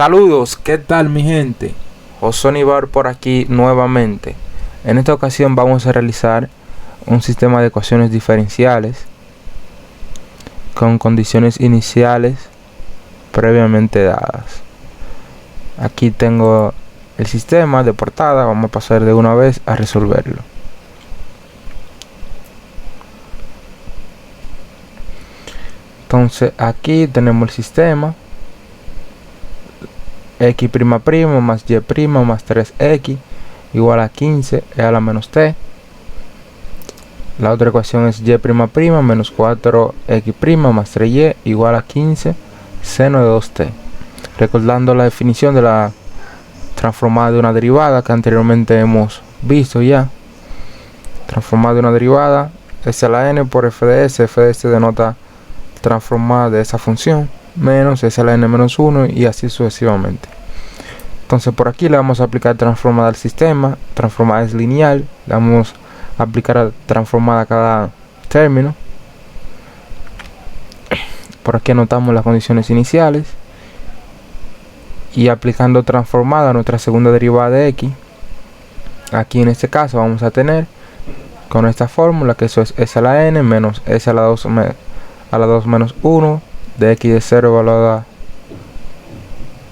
Saludos, ¿qué tal mi gente? Osonibar por aquí nuevamente. En esta ocasión vamos a realizar un sistema de ecuaciones diferenciales con condiciones iniciales previamente dadas. Aquí tengo el sistema de portada, vamos a pasar de una vez a resolverlo. Entonces aquí tenemos el sistema: x' más y' más 3x igual a 15 e a la menos t. La otra ecuación es y' menos 4x' más 3y igual a 15 seno de 2t. Recordando la definición de la transformada de una derivada que anteriormente hemos visto ya. Transformada de una derivada, s a la n por f de s denota transformada de esa función, menos s a la n menos 1 y así sucesivamente. Entonces por aquí le vamos a aplicar transformada al sistema. Transformada es lineal, le vamos a aplicar transformada a cada término. Por aquí anotamos las condiciones iniciales y aplicando transformada a nuestra segunda derivada de x. Aquí en este caso vamos a tener con esta fórmula que eso es s a la n menos s a la 2 menos 1 de x de 0 evaluada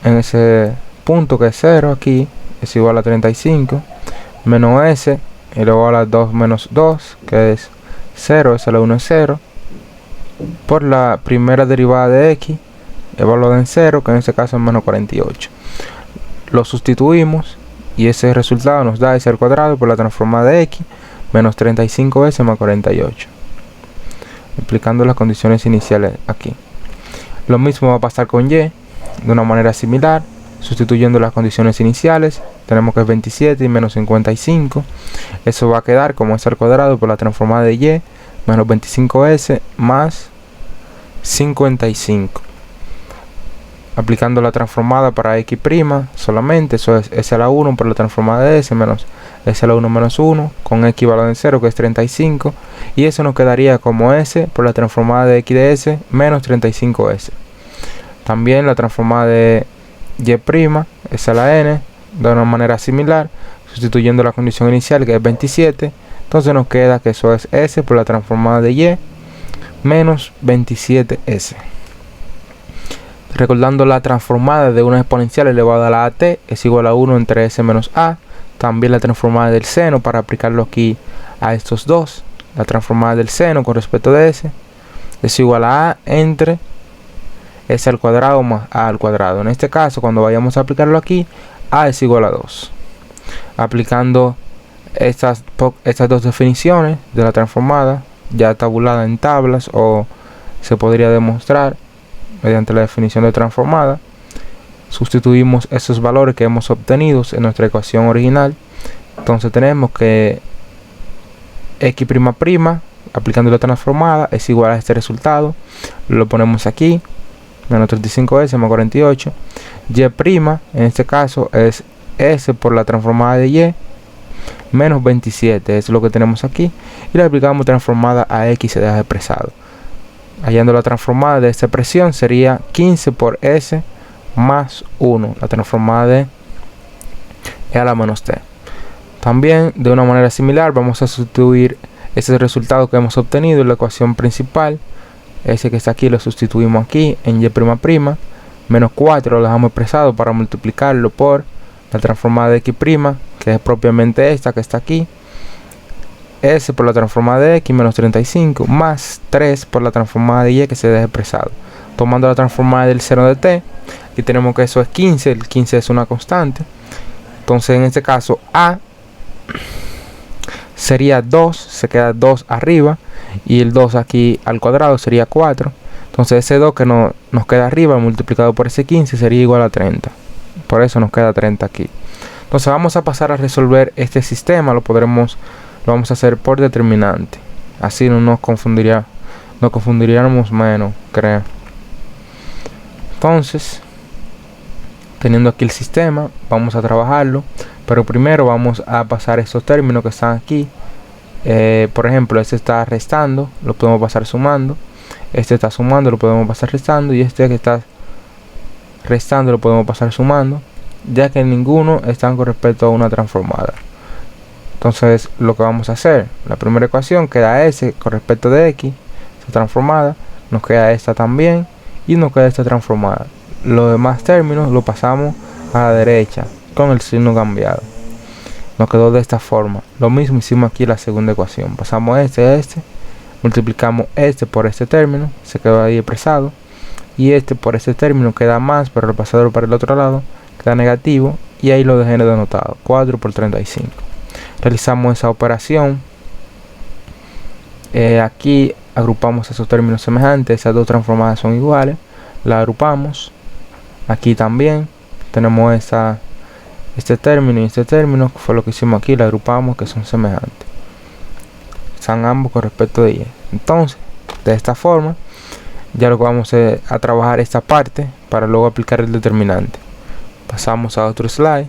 en ese punto que es 0, aquí es igual a 35, menos s igual a 2 menos 2 que es 0, s a la 1 es 0, por la primera derivada de x evaluada en 0, que en este caso es menos 48. Lo sustituimos y ese resultado nos da s al cuadrado por la transformada de x menos 35s más 48, aplicando las condiciones iniciales aquí. Lo mismo va a pasar con y de una manera similar, sustituyendo las condiciones iniciales. Tenemos que es 27 y menos 55, eso va a quedar como s al cuadrado por la transformada de y menos 25s más 55, aplicando la transformada para x' solamente, eso es s a la 1 por la transformada de s menos s a la 1 menos 1 con x valor en 0 que es 35, y eso nos quedaría como s por la transformada de x de s menos 35s. También la transformada de y' s a la n de una manera similar, sustituyendo la condición inicial que es 27, entonces nos queda que eso es s por la transformada de y menos 27s. Recordando la transformada de una exponencial elevada a la at es igual a 1 entre s menos a. También la transformada del seno para aplicarlo aquí a estos dos. La transformada del seno con respecto de s es igual a entre s al cuadrado más a al cuadrado. En este caso, cuando vayamos a aplicarlo aquí, a es igual a 2. Aplicando estas dos definiciones de la transformada, ya tabulada en tablas, o se podría demostrar mediante la definición de transformada, sustituimos esos valores que hemos obtenido en nuestra ecuación original. Entonces tenemos que x', aplicando la transformada, es igual a este resultado. Lo ponemos aquí, menos 35s más 48. Y', en este caso, es s por la transformada de y menos 27, es lo que tenemos aquí. Y le aplicamos transformada a x, se deja expresado. Hallando la transformada de esta expresión sería 15 por s más 1, la transformada de e a la menos t. También de una manera similar vamos a sustituir ese resultado que hemos obtenido en la ecuación principal. Ese que está aquí lo sustituimos aquí en y', menos 4 lo dejamos expresado para multiplicarlo por la transformada de x', que es propiamente esta que está aquí, s por la transformada de x menos 35 más 3 por la transformada de y que se deja expresado. Tomando la transformada del seno de t, aquí tenemos que eso es 15, el 15 es una constante. Entonces en este caso a sería 2, se queda 2 arriba, y el 2 aquí al cuadrado sería 4. Entonces ese 2 que nos queda arriba multiplicado por ese 15 sería igual a 30. Por eso nos queda 30 aquí. Entonces vamos a pasar a resolver este sistema. Lo vamos a hacer por determinante. Así no nos confundiríamos menos, creo. Entonces, teniendo aquí el sistema, vamos a trabajarlo. Pero primero vamos a pasar estos términos que están aquí. Por ejemplo, este está restando, lo podemos pasar sumando. Este está sumando, lo podemos pasar restando. Y este que está restando lo podemos pasar sumando, ya que ninguno están con respecto a una transformada. Entonces lo que vamos a hacer, la primera ecuación queda S con respecto de X, esta transformada, nos queda esta también y nos queda esta transformada. Los demás términos lo pasamos a la derecha con el signo cambiado. Nos quedó de esta forma. Lo mismo hicimos aquí en la segunda ecuación. Pasamos este a este, multiplicamos este por este término, se quedó ahí expresado, y este por este término queda más, pero el pasador para el otro lado queda negativo, y ahí lo dejé denotado, 4 por 35. Realizamos esa operación. Aquí agrupamos esos términos semejantes, esas dos transformadas son iguales, la agrupamos. Aquí también tenemos este término y este término, que fue lo que hicimos aquí, la agrupamos, que son semejantes, están ambos con respecto de Y. Entonces, de esta forma, ya lo que vamos a trabajar esta parte para luego aplicar el determinante. Pasamos a otro slide.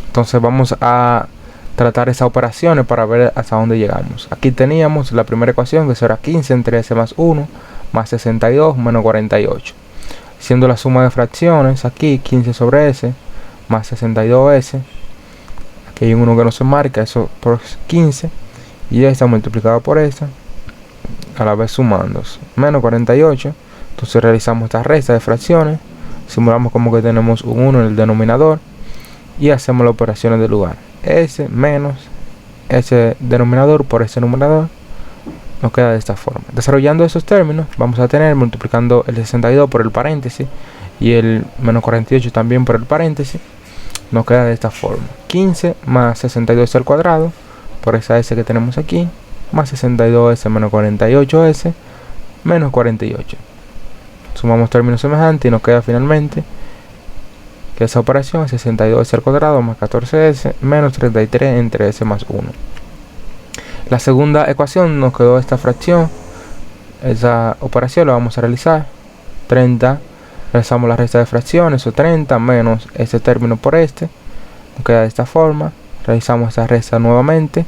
Entonces vamos a tratar esas operaciones para ver hasta dónde llegamos. Aquí teníamos la primera ecuación, que será 15 entre S más 1 más 62 menos 48. Siendo la suma de fracciones, aquí 15 sobre S más 62S. Aquí hay uno que no se marca, eso por 15. Y esta multiplicado por esta, a la vez sumándose, menos 48. Entonces realizamos esta resta de fracciones. Simulamos como que tenemos un 1 en el denominador. Y hacemos las operaciones de lugar. S menos ese denominador por ese numerador nos queda de esta forma. Desarrollando esos términos, vamos a tener, multiplicando el 62 por el paréntesis y el menos 48 también por el paréntesis, nos queda de esta forma: 15 más 62 al cuadrado por esa S que tenemos aquí, más 62S menos 48S menos 48. Sumamos términos semejantes y nos queda finalmente que esa operación es 62S al cuadrado más 14S menos 33 entre S más 1. La segunda ecuación nos quedó esta fracción. Esa operación la vamos a realizar. 30, realizamos la resta de fracciones, o 30 menos este término por este, nos queda de esta forma. Realizamos esta resta nuevamente,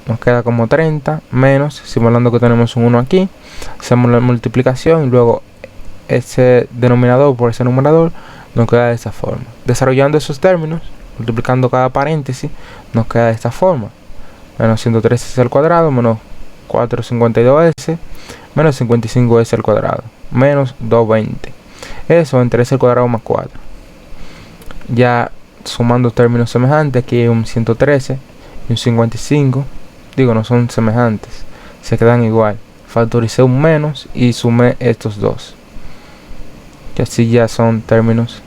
nos queda como 30 menos, simulando que tenemos un 1 aquí, hacemos la multiplicación y luego ese denominador por ese numerador nos queda de esta forma. Desarrollando esos términos, multiplicando cada paréntesis, nos queda de esta forma: menos 113S al cuadrado menos 452S menos 55S al cuadrado menos 220. Eso entre S al cuadrado más 4. Ya sumando términos semejantes, aquí hay un 113 y un 55. Digo, no son semejantes, se quedan igual. Factoricé un menos y sumé estos dos, que así ya son términos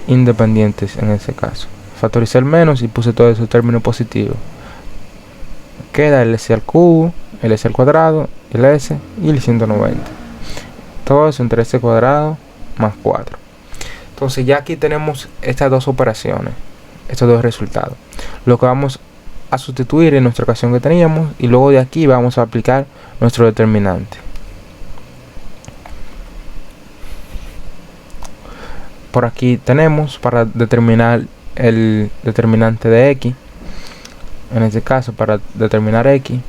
independientes en ese caso. Factoricé el menos y puse todos esos términos positivos. Queda el S al cubo, el S al cuadrado, el S y el 190. Todo eso entre S cuadrado más 4. Entonces ya aquí tenemos estas dos operaciones, estos dos resultados. Lo que vamos a sustituir en nuestra ecuación que teníamos, y luego de aquí vamos a aplicar nuestro determinante. Por aquí tenemos para determinar el determinante de X. En este caso, para determinar X,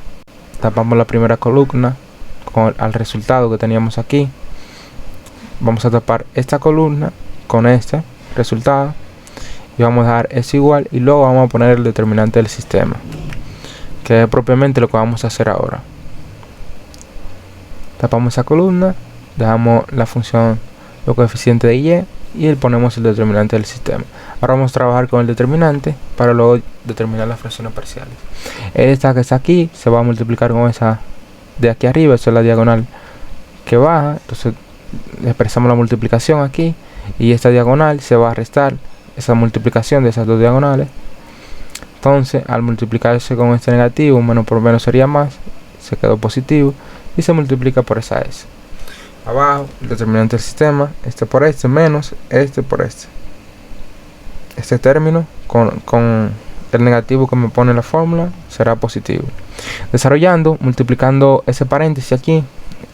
tapamos la primera columna con al resultado que teníamos aquí. Vamos a tapar esta columna con este resultado y vamos a dar es igual, y luego vamos a poner el determinante del sistema, que es propiamente lo que vamos a hacer ahora. Tapamos esa columna, dejamos la función, los coeficientes de Y, y ponemos el determinante del sistema. Ahora vamos a trabajar con el determinante para luego determinar las fracciones parciales. Esta que está aquí se va a multiplicar con esa de aquí arriba, esa es la diagonal que baja, entonces expresamos la multiplicación aquí, y esta diagonal se va a restar esa multiplicación de esas dos diagonales. Entonces al multiplicarse con este negativo, menos por menos sería más, se quedó positivo y se multiplica por esa S. Abajo el determinante del sistema, este por este menos este por este. Este término con el negativo que me pone en la fórmula será positivo. Desarrollando, multiplicando ese paréntesis aquí,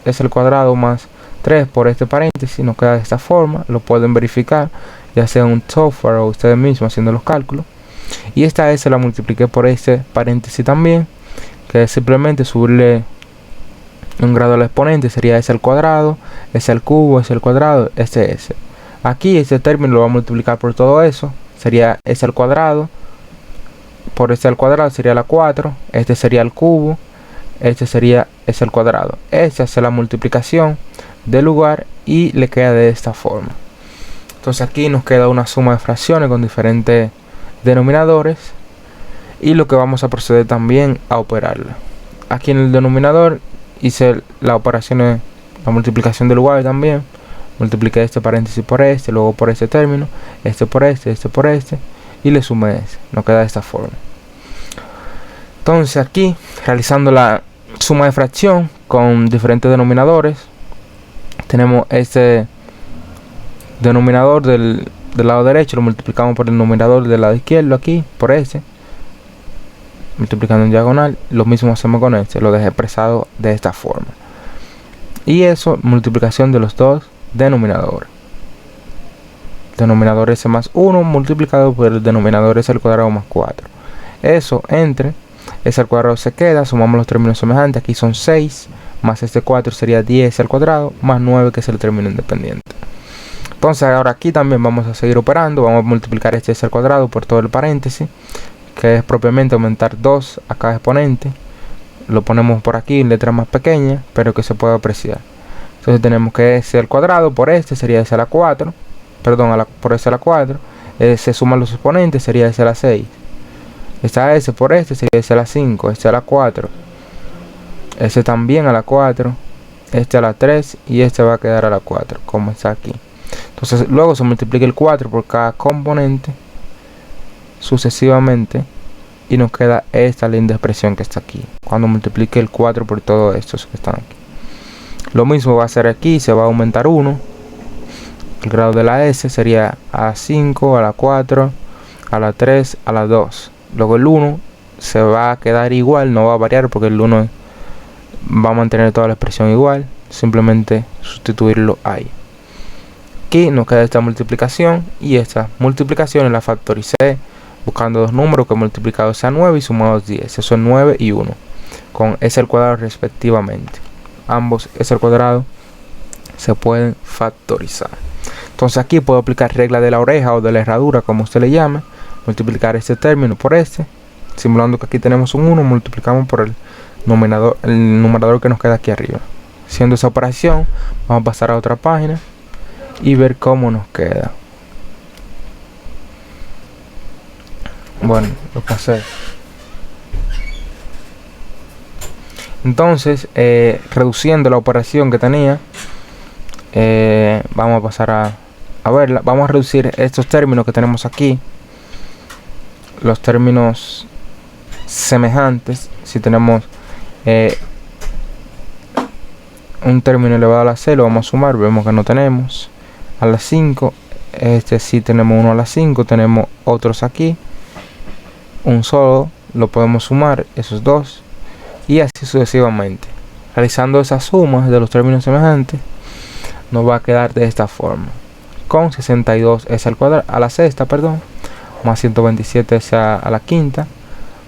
es el cuadrado más 3 por este paréntesis, nos queda de esta forma. Lo pueden verificar ya sea en un software o ustedes mismos haciendo los cálculos. Y esta S la multipliqué por este paréntesis también, que es simplemente subirle un grado del exponente sería s al cuadrado, s al cubo, s al cuadrado, s. Aquí este término lo va a multiplicar por todo eso, sería s al cuadrado, por s al cuadrado sería la 4, este sería el cubo, este sería s al cuadrado. Esta es la multiplicación del lugar y le queda de esta forma. Entonces aquí nos queda una suma de fracciones con diferentes denominadores y lo que vamos a proceder también a operarla. Aquí en el denominador hice la operación, la multiplicación del lugar también. Multipliqué este paréntesis por este, luego por este término, este por este por este, y le sumé este. Nos queda de esta forma. Entonces aquí, realizando la suma de fracción con diferentes denominadores, tenemos este denominador del lado derecho, lo multiplicamos por el denominador del lado izquierdo aquí, por este, multiplicando en diagonal. Lo mismo hacemos con este, lo dejé expresado de esta forma. Y eso, multiplicación de los dos denominadores. Denominador s más 1 multiplicado por el denominador s al cuadrado más 4. Eso entre s al cuadrado se queda, sumamos los términos semejantes, aquí son 6, más este 4 sería 10 al cuadrado, más 9 que es el término independiente. Entonces ahora aquí también vamos a seguir operando, vamos a multiplicar este s al cuadrado por todo el paréntesis, que es propiamente aumentar 2 a cada exponente. Lo ponemos por aquí en letra más pequeña, pero que se pueda apreciar. Entonces tenemos que s al cuadrado por este sería s a la 4, perdón, por s a la 4, se suman los exponentes, sería s a la 6. Esta s por este sería s a la 5, s a la 4, s también a la 4, este a la 3 y este va a quedar a la 4, como está aquí. Entonces luego se multiplica el 4 por cada componente sucesivamente y nos queda esta linda expresión que está aquí, cuando multiplique el 4 por todos estos que están aquí. Lo mismo va a ser aquí, se va a aumentar 1. El grado de la s sería a la 5, a la 4, a la 3, a la 2. Luego el 1 se va a quedar igual, no va a variar porque el 1 va a mantener toda la expresión igual. Simplemente sustituirlo ahí. Aquí nos queda esta multiplicación y esta multiplicación la factoricé buscando dos números que multiplicados sea 9 y sumados 10. Eso es 9 y 1 con s al cuadrado respectivamente. Ambos s al cuadrado se pueden factorizar. Entonces aquí puedo aplicar regla de la oreja o de la herradura, como usted le llame. Multiplicar este término por este, simulando que aquí tenemos un 1, multiplicamos por el numerador que nos queda aquí arriba. Haciendo esa operación, vamos a pasar a otra página y ver cómo nos queda. Bueno, lo pasé. Entonces, reduciendo la operación que tenía, vamos a pasar a verla. Vamos a reducir estos términos que tenemos aquí, los términos semejantes. Si tenemos un término elevado a la c, lo vamos a sumar, vemos que no tenemos. A la 5, este sí tenemos uno a la 5, tenemos otros aquí, un solo, lo podemos sumar, esos dos, y así sucesivamente. Realizando esas sumas de los términos semejantes, nos va a quedar de esta forma, con 62 s al cuadrado, a la sexta, perdón, más 127 s a la quinta,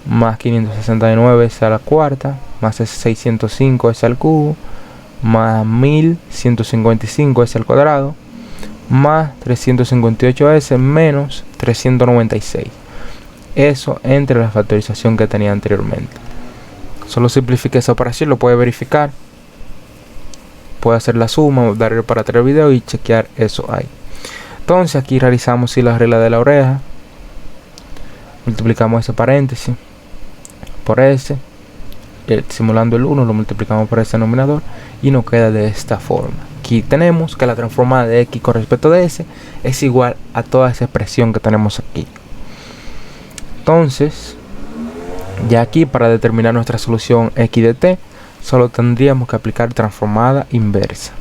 más 569 s a la cuarta, más 605 s al cubo, más 1155 s al cuadrado, más 358 s menos 396. Eso entre la factorización que tenía anteriormente. Solo simplifique esa operación, lo puede verificar, puede hacer la suma, darle para atrás el video y chequear eso ahí. Entonces aquí realizamos la regla de la oreja, multiplicamos ese paréntesis por ese, simulando el 1 lo multiplicamos por ese denominador y nos queda de esta forma. Aquí tenemos que la transformada de x con respecto de s es igual a toda esa expresión que tenemos aquí. Entonces, ya aquí para determinar nuestra solución x de t, solo tendríamos que aplicar transformada inversa.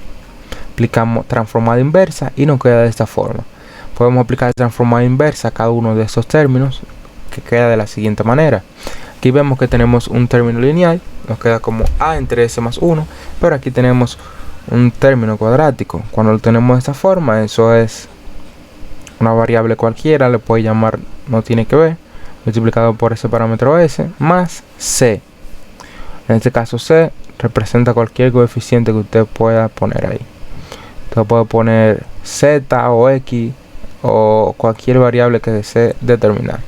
Aplicamos transformada inversa y nos queda de esta forma. Podemos aplicar transformada inversa a cada uno de estos términos, que queda de la siguiente manera. Aquí vemos que tenemos un término lineal, nos queda como a entre s más 1, pero aquí tenemos un término cuadrático. Cuando lo tenemos de esta forma, eso es una variable cualquiera, le puede llamar, no tiene que ver, multiplicado por ese parámetro s más c. En este caso c representa cualquier coeficiente que usted pueda poner ahí. Usted puede poner z o x o cualquier variable que desee determinar.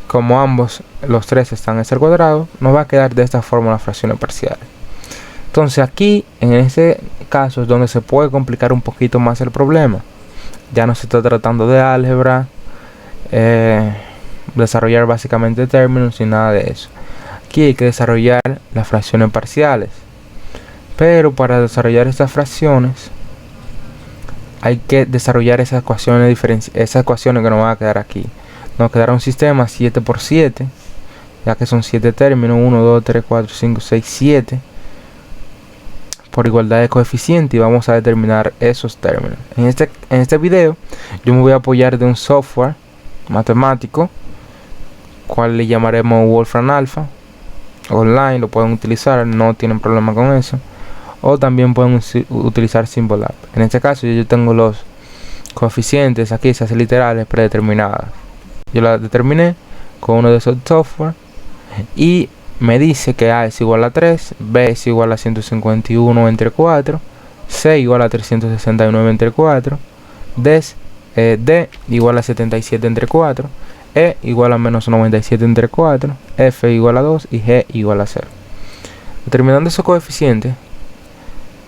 Como ambos, los tres están en el cuadrado, nos va a quedar de esta forma las fracciones parciales. Entonces aquí, en este caso, es donde se puede complicar un poquito más el problema. Ya no se está tratando de álgebra, desarrollar básicamente términos y nada de eso. Aquí hay que desarrollar las fracciones parciales. Pero para desarrollar estas fracciones, hay que desarrollar esas ecuaciones que nos van a quedar aquí. Nos quedará un sistema 7 por 7, ya que son 7 términos, 1, 2, 3, 4, 5, 6, 7, por igualdad de coeficiente, y vamos a determinar esos términos. En este video yo me voy a apoyar de un software matemático, cual le llamaremos Wolfram Alpha. Online lo pueden utilizar, no tienen problema con eso, o también pueden utilizar Symbolab. En este caso yo tengo los coeficientes aquí, esas literales predeterminadas. Yo la determiné con uno de esos software y me dice que A es igual a 3, B es igual a 151 entre 4, C igual a 369 entre 4, D igual a 77 entre 4, E igual a menos 97 entre 4, F igual a 2 y G igual a 0. Determinando esos coeficientes,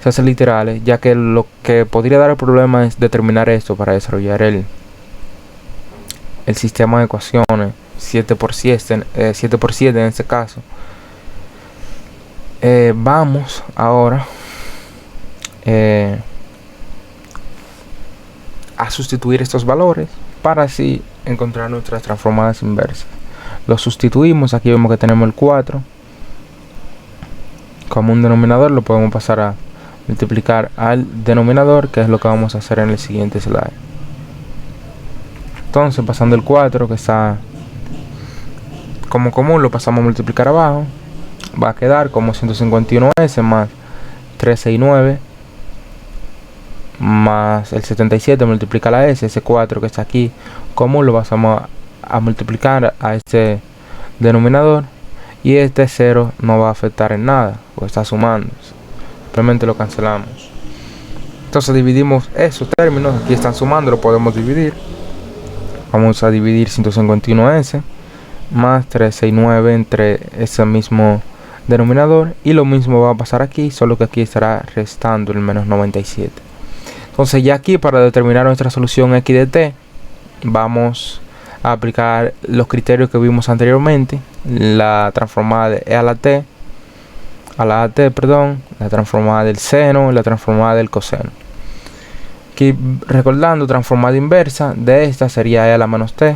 esas literales, ya que lo que podría dar el problema es determinar esto para desarrollar el sistema de ecuaciones 7 por 7 en este caso. Vamos ahora a sustituir estos valores para así encontrar nuestras transformadas inversas. Los sustituimos. Aquí vemos que tenemos el 4 como un denominador, lo podemos pasar a multiplicar al denominador, que es lo que vamos a hacer en el siguiente slide. Entonces, pasando el 4 que está como común, lo pasamos a multiplicar abajo, va a quedar como 151s más 369 más el 77 multiplica la s, ese 4 que está aquí común lo pasamos a multiplicar a este denominador, y este 0 no va a afectar en nada, pues está sumando, simplemente lo cancelamos. Entonces dividimos esos términos, aquí están sumando, lo podemos dividir. Vamos a dividir 151s más 369 entre ese mismo denominador, y lo mismo va a pasar aquí, solo que aquí estará restando el menos 97. Entonces ya aquí, para determinar nuestra solución x de t, vamos a aplicar los criterios que vimos anteriormente: la transformada de e a la t, la transformada del seno y la transformada del coseno. Aquí, recordando, transformada inversa de esta sería e a la menos t.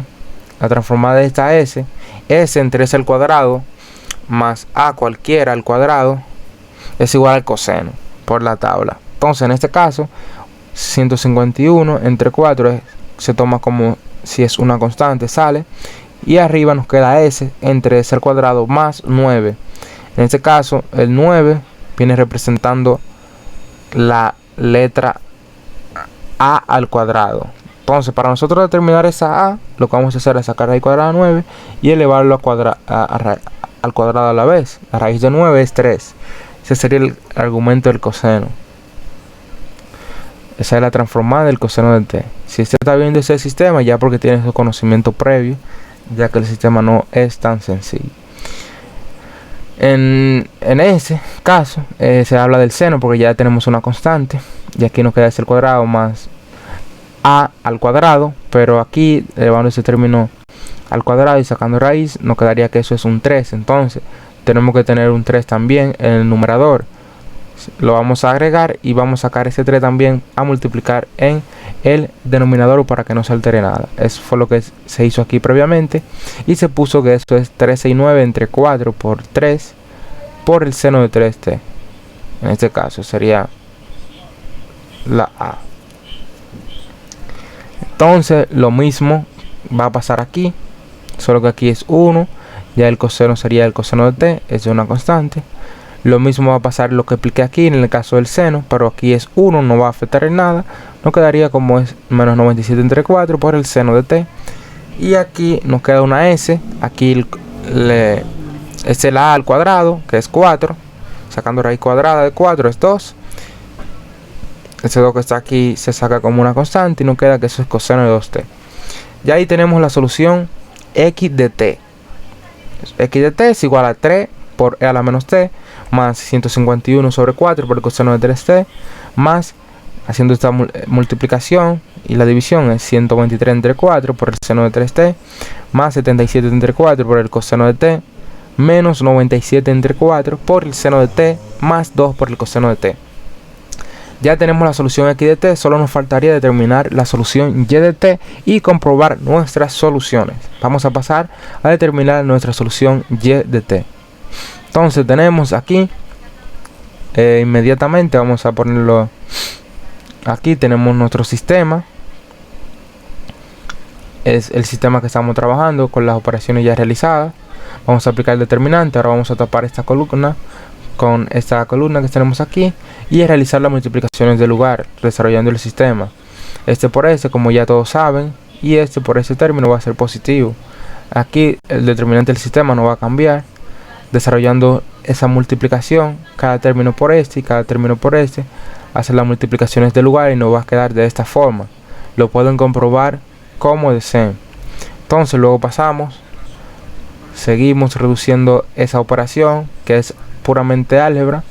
La transformada de esta s entre s al cuadrado más a cualquiera al cuadrado es igual al coseno por la tabla. Entonces en este caso 151 entre 4 se toma como si es una constante, sale, y arriba nos queda s entre s al cuadrado más 9. En este caso el 9 viene representando la letra a al cuadrado. Entonces, para nosotros determinar esa a, lo que vamos a hacer es sacar raíz cuadrada de 9 y elevarlo al cuadrado a la vez. La raíz de 9 es 3. Ese sería el argumento del coseno. Esa es la transformada del coseno de t. Si usted está viendo ese sistema, ya porque tiene su conocimiento previo, ya que el sistema no es tan sencillo. En ese caso se habla del seno porque ya tenemos una constante, y aquí nos queda ese al cuadrado más a al cuadrado, pero aquí elevando ese término al cuadrado y sacando raíz nos quedaría que eso es un 3. Entonces tenemos que tener un 3 también en el numerador, lo vamos a agregar y vamos a sacar ese 3 también a multiplicar en el denominador para que no se altere nada. Eso fue lo que se hizo aquí previamente, y se puso que eso es 369 entre 4 por 3 por el seno de 3t. En este caso sería la a. Entonces lo mismo va a pasar aquí, solo que aquí es 1, ya el coseno sería el coseno de t, es una constante. Lo mismo va a pasar lo que expliqué aquí en el caso del seno, pero aquí es 1, no va a afectar en nada, nos quedaría como es menos 97 entre 4 por el seno de t. Y aquí nos queda una s, aquí es el a al cuadrado, que es 4, sacando raíz cuadrada de 4 es 2. Ese 2 que está aquí se saca como una constante y nos queda que eso es coseno de 2t. Y ahí tenemos la solución x de t. X de t es igual a 3 por e a la menos t más 151 sobre 4 por el coseno de 3t más, haciendo esta multiplicación y la división, es 123 entre 4 por el seno de 3t más 77 entre 4 por el coseno de t menos 97 entre 4 por el seno de t más 2 por el coseno de t. Ya tenemos la solución x de t, solo nos faltaría determinar la solución y de t y comprobar nuestras soluciones. Vamos a pasar a determinar nuestra solución y de t. Entonces tenemos aquí, inmediatamente vamos a ponerlo aquí, tenemos nuestro sistema. Es el sistema que estamos trabajando con las operaciones ya realizadas. Vamos a aplicar el determinante, ahora vamos a tapar esta columna con esta columna que tenemos aquí y realizar las multiplicaciones de lugar desarrollando el sistema. Este por este, como ya todos saben, y este por este término va a ser positivo. Aquí el determinante del sistema no va a cambiar, desarrollando esa multiplicación, cada término por este y cada término por este, hacer las multiplicaciones de lugar y nos va a quedar de esta forma. Lo pueden comprobar como deseen. Entonces luego pasamos, seguimos reduciendo esa operación que es puramente álgebra.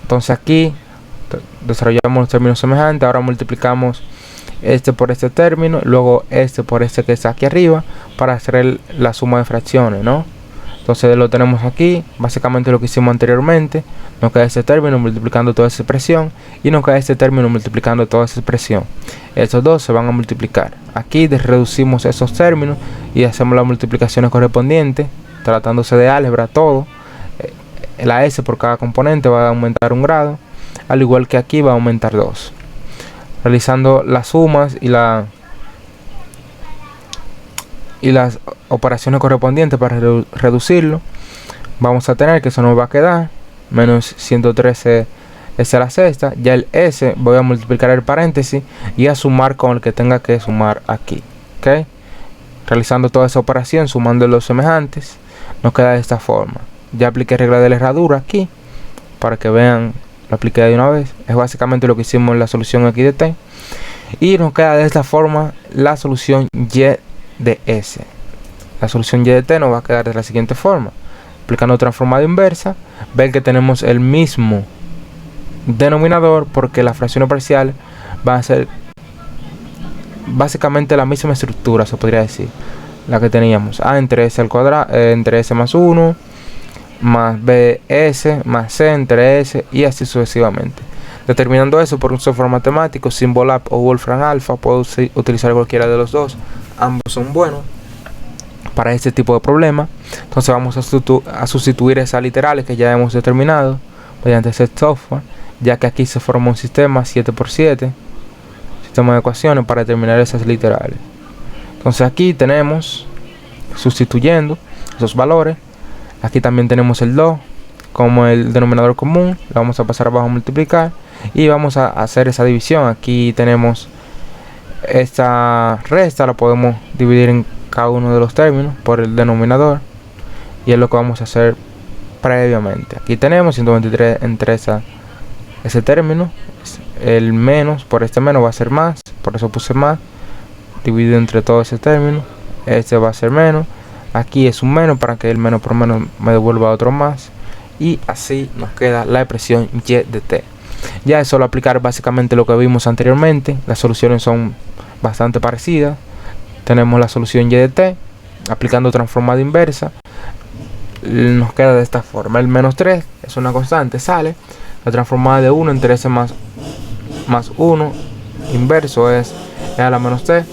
Entonces aquí desarrollamos los términos semejantes, ahora multiplicamos este por este término, luego este por este que está aquí arriba para hacer la suma de fracciones, ¿no? Entonces lo tenemos aquí, básicamente lo que hicimos anteriormente. Nos queda este término multiplicando toda esa expresión y nos queda este término multiplicando toda esa expresión. Estos dos se van a multiplicar. Aquí reducimos esos términos y hacemos las multiplicaciones correspondientes, tratándose de álgebra todo. La s por cada componente va a aumentar 1 grado, al igual que aquí va a aumentar 2. Realizando las sumas y las operaciones correspondientes para reducirlo, vamos a tener que eso nos va a quedar menos 113 s a la sexta. Ya el s voy a multiplicar el paréntesis y a sumar con el que tenga que sumar aquí, ¿ok? Realizando toda esa operación, sumando los semejantes, nos queda de esta forma. Ya apliqué regla de la herradura aquí para que vean, lo apliqué de una vez. Es básicamente lo que hicimos en la solución x de t y nos queda de esta forma la solución y de s. La solución y de t nos va a quedar de la siguiente forma. Aplicando transformada inversa, ven que tenemos el mismo denominador porque las fracciones parciales van a ser básicamente la misma estructura, se podría decir, la que teníamos a entre s al cuadrado, entre s más 1 más bs más c entre s y así sucesivamente. Determinando eso por un software matemático, Symbolab o Wolfram Alpha, puedo utilizar cualquiera de los dos, ambos son buenos para este tipo de problema. Entonces vamos a sustituir esas literales que ya hemos determinado mediante ese software, ya que aquí se forma un sistema 7×7, sistema de ecuaciones para determinar esas literales. Entonces aquí tenemos, sustituyendo esos valores, aquí también tenemos el 2 como el denominador común, lo vamos a pasar abajo a multiplicar y vamos a hacer esa división. Aquí tenemos esta resta, la podemos dividir en cada uno de los términos por el denominador y es lo que vamos a hacer previamente. Aquí tenemos 123 entre ese término, el menos por este menos va a ser más, por eso puse más, dividido entre todo ese término, este va a ser menos, aquí es un menos para que el menos por menos me devuelva otro más y así nos queda la expresión y de t. Ya es solo aplicar básicamente lo que vimos anteriormente. Las soluciones son bastante parecidas. Tenemos la solución y de t aplicando transformada inversa, nos queda de esta forma. El menos 3 es una constante, sale. La transformada de 1 entre s más 1 inverso es e a la menos t.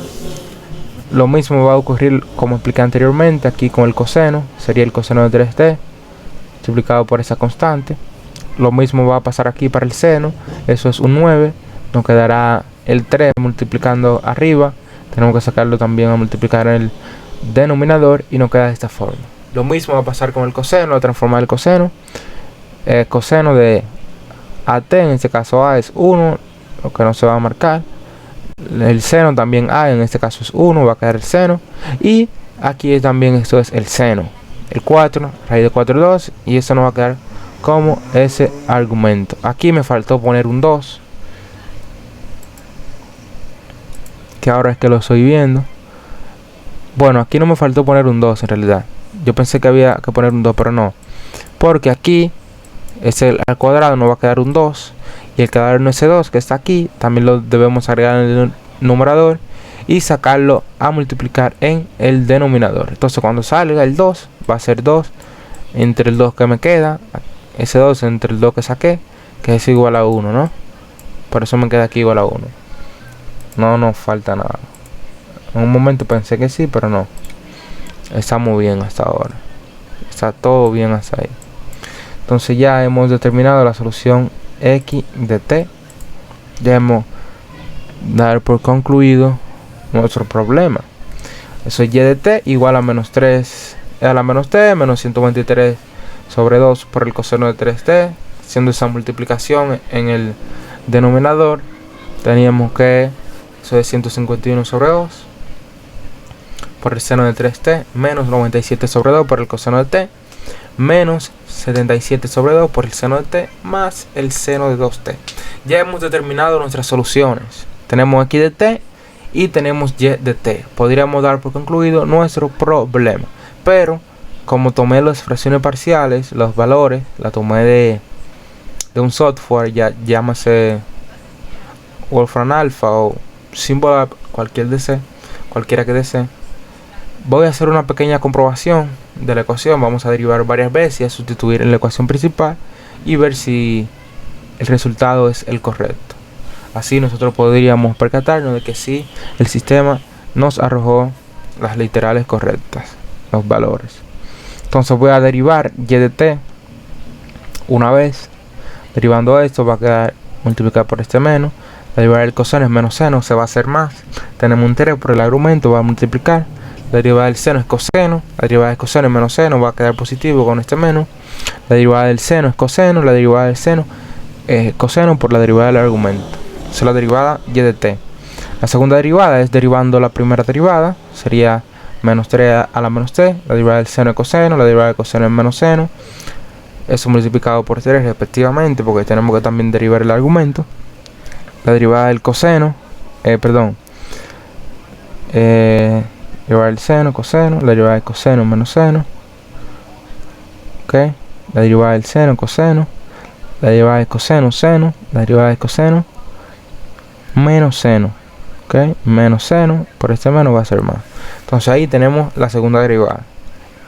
Lo mismo va a ocurrir como expliqué anteriormente aquí con el coseno, sería el coseno de 3t multiplicado por esa constante. Lo mismo va a pasar aquí para el seno, eso es un 9, nos quedará el 3 multiplicando arriba, tenemos que sacarlo también a multiplicar en el denominador y nos queda de esta forma. Lo mismo va a pasar con el coseno, a transformar el coseno, coseno de at, en este caso a es 1, lo que no se va a marcar. El seno también a, en este caso es 1, va a quedar el seno. Y aquí también esto es el seno. El 4, raíz de 4 es 2, y esto nos va a quedar como ese argumento. Aquí me faltó poner un 2, que ahora es que lo estoy viendo. Bueno, aquí no me faltó poner un 2 en realidad. Yo pensé que había que poner un 2, pero no. Porque aquí al cuadrado nos va a quedar un 2. Y el caderno ese 2 que está aquí, también lo debemos agregar en el numerador y sacarlo a multiplicar en el denominador. Entonces cuando salga el 2, va a ser 2 entre el 2 que me queda, ese 2 entre el 2 que saqué, que es igual a 1, ¿no? Por eso me queda aquí igual a 1. No nos falta nada. En un momento pensé que sí, pero no. Está muy bien hasta ahora. Está todo bien hasta ahí. Entonces ya hemos determinado la solución x de t. Ya hemos dado por concluido nuestro problema. Eso es y de t igual a menos 3 a la menos t menos 123 sobre 2 por el coseno de 3t. Haciendo esa multiplicación en el denominador, teníamos que eso es 151 sobre 2 por el seno de 3t menos 97 sobre 2 por el coseno de t menos 77 sobre 2 por el seno de t más el seno de 2t. Ya hemos determinado nuestras soluciones. Tenemos x de t y tenemos y de t. Podríamos dar por concluido nuestro problema. Pero como tomé las fracciones parciales, los valores, la tomé de un software, ya llámase Wolfram Alpha o Symbol, cualquiera que desee, voy a hacer una pequeña comprobación de la ecuación. Vamos a derivar varias veces y a sustituir en la ecuación principal y ver si el resultado es el correcto. Así nosotros podríamos percatarnos de que sí, el sistema nos arrojó las literales correctas, los valores. Entonces voy a derivar y de t una vez. Derivando esto va a quedar multiplicado por este menos. La derivada del coseno es menos seno, se va a hacer más. Tenemos un 3 por el argumento, va a multiplicar. La derivada del seno es coseno. La derivada del coseno es menos seno, va a quedar positivo con este menos. La derivada del seno es coseno. La derivada del seno es coseno por la derivada del argumento. Esa es la derivada y de t. La segunda derivada es derivando la primera derivada. Sería menos 3 a la menos t. La derivada del seno es coseno. La derivada del coseno es menos seno. Eso multiplicado por 3 respectivamente, porque tenemos que también derivar el argumento. La derivada del coseno, derivada del seno, coseno, la derivada del coseno menos seno, ok, la derivada del seno, coseno, la derivada del coseno, seno, la derivada del coseno menos seno, ok, menos seno, por este menos va a ser más. Entonces ahí tenemos la segunda derivada.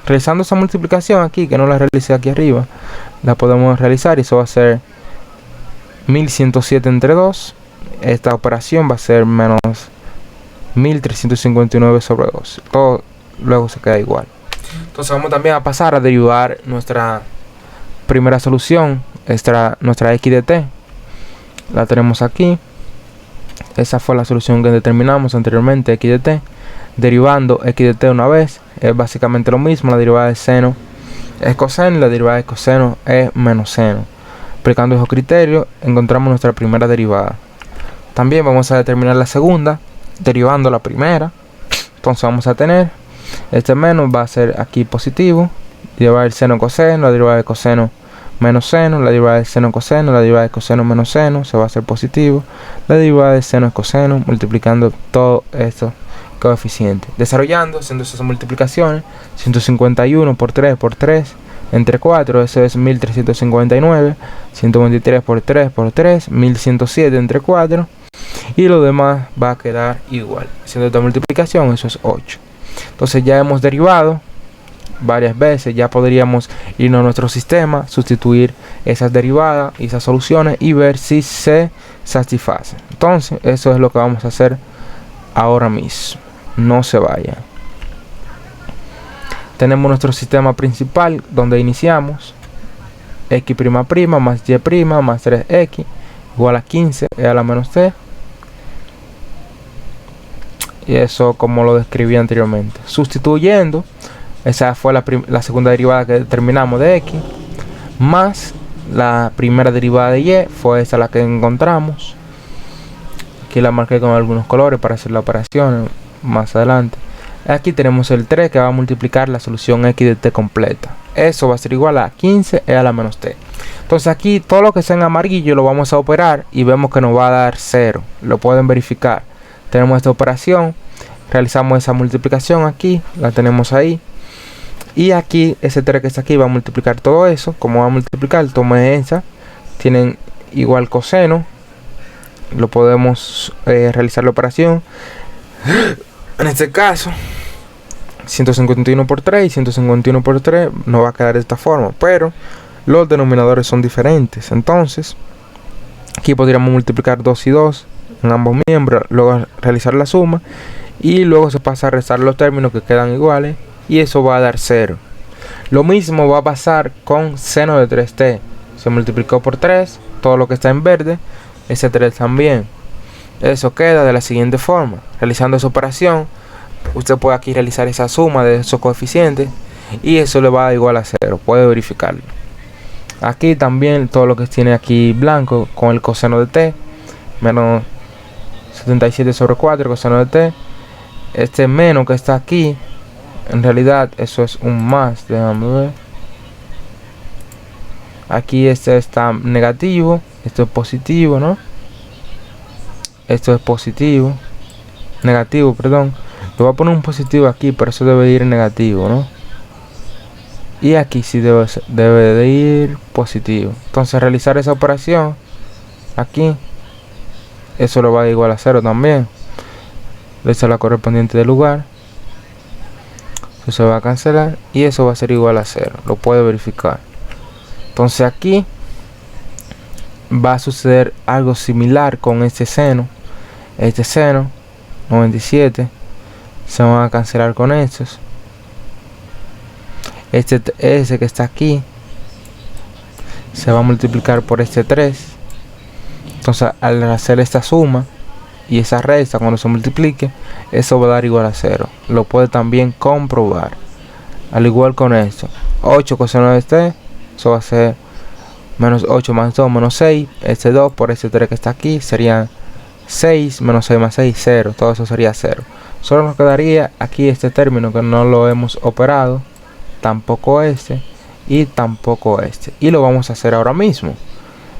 Realizando esa multiplicación aquí, que no la realicé aquí arriba, la podemos realizar y eso va a ser 1107 entre 2. Esta operación va a ser menos 1359 sobre 2. Todo luego se queda igual. Entonces vamos también a pasar a derivar nuestra primera solución, nuestra x de t. La tenemos aquí. Esa fue la solución que determinamos anteriormente, x de t. Derivando x de t una vez es básicamente lo mismo. La derivada del seno es coseno y la derivada del coseno es menos seno. Aplicando esos criterios encontramos nuestra primera derivada. También vamos a determinar la segunda derivando la primera. Entonces vamos a tener este menos va a ser aquí positivo. Derivada del seno coseno, la derivada del coseno menos seno, la derivada del seno coseno, la derivada del coseno menos seno, se va a hacer positivo. La derivada del seno es coseno, multiplicando todo esto coeficiente, desarrollando, haciendo esas multiplicaciones. 151 por 3 por 3 entre 4, eso es 1359. 123 por 3 por 3, 1107 entre 4, y lo demás va a quedar igual. Haciendo esta multiplicación, eso es 8. Entonces ya hemos derivado varias veces, ya podríamos irnos a nuestro sistema, sustituir esas derivadas y esas soluciones y ver si se satisfacen. Entonces eso es lo que vamos a hacer ahora mismo. No se vayan. Tenemos nuestro sistema principal donde iniciamos x' más y' más 3x igual a 15 a la menos t, y eso como lo describí anteriormente. Sustituyendo, esa fue la segunda derivada que determinamos de x, más la primera derivada de y, fue esa la que encontramos. Aquí la marqué con algunos colores para hacer la operación más adelante. Aquí tenemos el 3 que va a multiplicar la solución x de t completa. eso va a ser igual a 15e a la menos t. Entonces aquí todo lo que sea en amarillo lo vamos a operar y vemos que nos va a dar 0. Lo pueden verificar. Tenemos esta operación, realizamos esa multiplicación aquí, la tenemos ahí. Y aquí ese 3 que está aquí va a multiplicar todo eso. Como va a multiplicar, tome esa. Tienen igual coseno. Lo podemos realizar la operación. En este caso 151 por 3 y 151 por 3 nos va a quedar de esta forma, pero los denominadores son diferentes. Entonces aquí podríamos multiplicar 2 y 2 en ambos miembros, luego realizar la suma y luego se pasa a restar los términos que quedan iguales y eso va a dar 0. Lo mismo va a pasar con seno de 3t. Se multiplicó por 3, todo lo que está en verde, ese 3 también. Eso queda de la siguiente forma. Realizando esa operación, usted puede aquí realizar esa suma de esos coeficientes y eso le va a dar igual a 0. Puede verificarlo. Aquí también todo lo que tiene aquí blanco con el coseno de t, menos 77 sobre 4 coseno de t. Este menos que está aquí, en realidad eso es un más. Déjame ver. Aquí este está negativo, esto es positivo, ¿no? Esto es positivo, negativo, perdón. Le voy a poner un positivo aquí, pero eso debe ir en negativo, ¿no? Y aquí sí debe de ir positivo. Entonces realizar esa operación aquí, eso lo va a dar igual a 0 también. Esa es la correspondiente del lugar. Eso se va a cancelar y eso va a ser igual a 0. Lo puede verificar. Entonces aquí va a suceder algo similar con este seno. Este seno 97 se van a cancelar con estos. Ese que está aquí se va a multiplicar por este 3. Entonces al hacer esta suma y esa resta, cuando se multiplique, eso va a dar igual a 0. Lo puede también comprobar. Al igual con esto, 8 coseno de este, eso va a ser menos 8 más 2 menos 6. Este 2 por este 3 que está aquí sería 6 menos 6 más 6, 0. Todo eso sería 0. Solo nos quedaría aquí este término que no lo hemos operado, tampoco este y tampoco este, y lo vamos a hacer ahora mismo.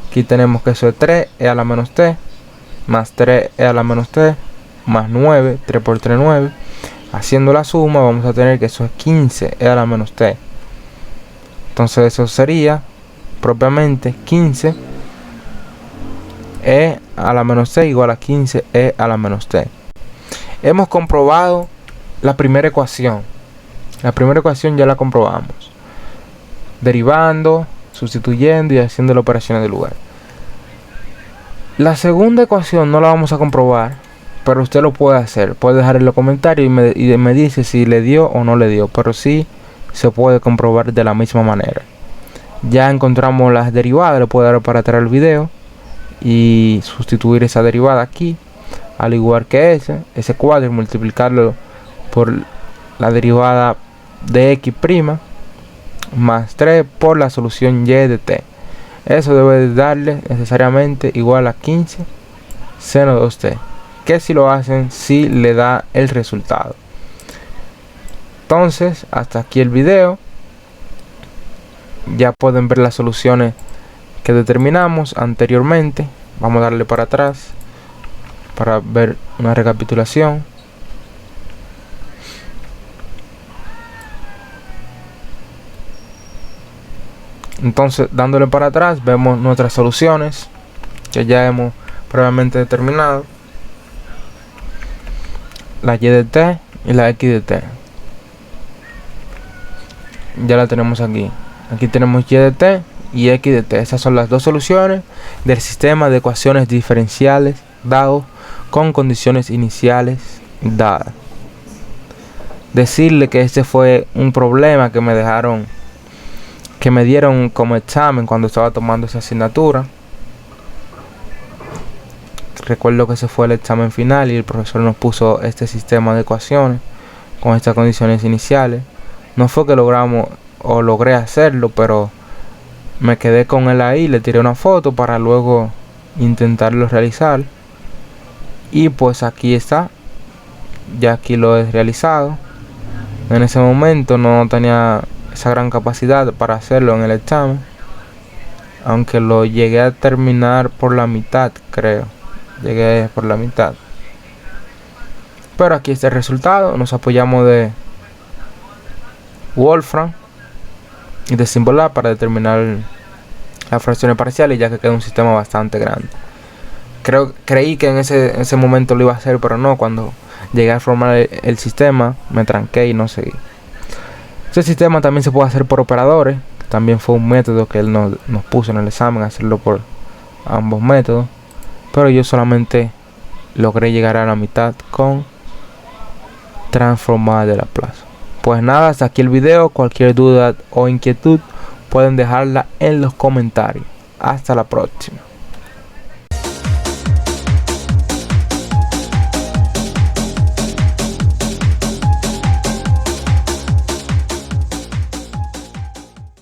Aquí tenemos que eso es 3e a la menos t más 3e a la menos t más 9, 3 por 3 9. Haciendo la suma vamos a tener que eso es 15e a la menos t. Entonces eso sería propiamente 15e a la menos t igual a 15e a la menos t. Hemos comprobado la primera ecuación. La primera ecuación ya la comprobamos, derivando, sustituyendo y haciendo la operación de lugar. La segunda ecuación no la vamos a comprobar, pero usted lo puede hacer. Puede dejar en los comentarios y me dice si le dio o no le dio, pero sí se puede comprobar de la misma manera. Ya encontramos las derivadas, le puedo dar para atrás el video y sustituir esa derivada aquí, al igual que ese cuadro, y multiplicarlo por la derivada de x' más 3 por la solución y de t. Eso debe darle necesariamente igual a 15 seno 2t, que si lo hacen sí le da el resultado. Entonces hasta aquí el video. Ya pueden ver las soluciones que determinamos anteriormente. Vamos a darle para atrás para ver una recapitulación. Entonces dándole para atrás vemos nuestras soluciones que ya hemos previamente determinado, la y de t y la x de t. Ya la tenemos aquí. Aquí tenemos y de t y x de t. Estas son las dos soluciones del sistema de ecuaciones diferenciales dado con condiciones iniciales dadas. Decirle que este fue un problema que me dieron como examen cuando estaba tomando esa asignatura. Recuerdo que ese fue el examen final y el profesor nos puso este sistema de ecuaciones con estas condiciones iniciales. No fue que logré hacerlo, pero me quedé con él ahí, le tiré una foto para luego intentarlo realizar. Y pues aquí está, ya aquí lo he realizado. En ese momento no tenía esa gran capacidad para hacerlo en el examen, aunque lo llegué a terminar por la mitad, creo. Llegué por la mitad. Pero aquí está el resultado. Nos apoyamos de Wolfram y de Symbol Lab para determinar las fracciones parciales, ya que queda un sistema bastante grande. Creí que en ese momento lo iba a hacer, pero no. Cuando llegué a formar el sistema me tranqué y no seguí. Este sistema también se puede hacer por operadores. También fue un método que él nos puso en el examen, hacerlo por ambos métodos. Pero yo solamente logré llegar a la mitad con transformada de Laplace. Pues nada, hasta aquí el video. Cualquier duda o inquietud pueden dejarla en los comentarios. Hasta la próxima.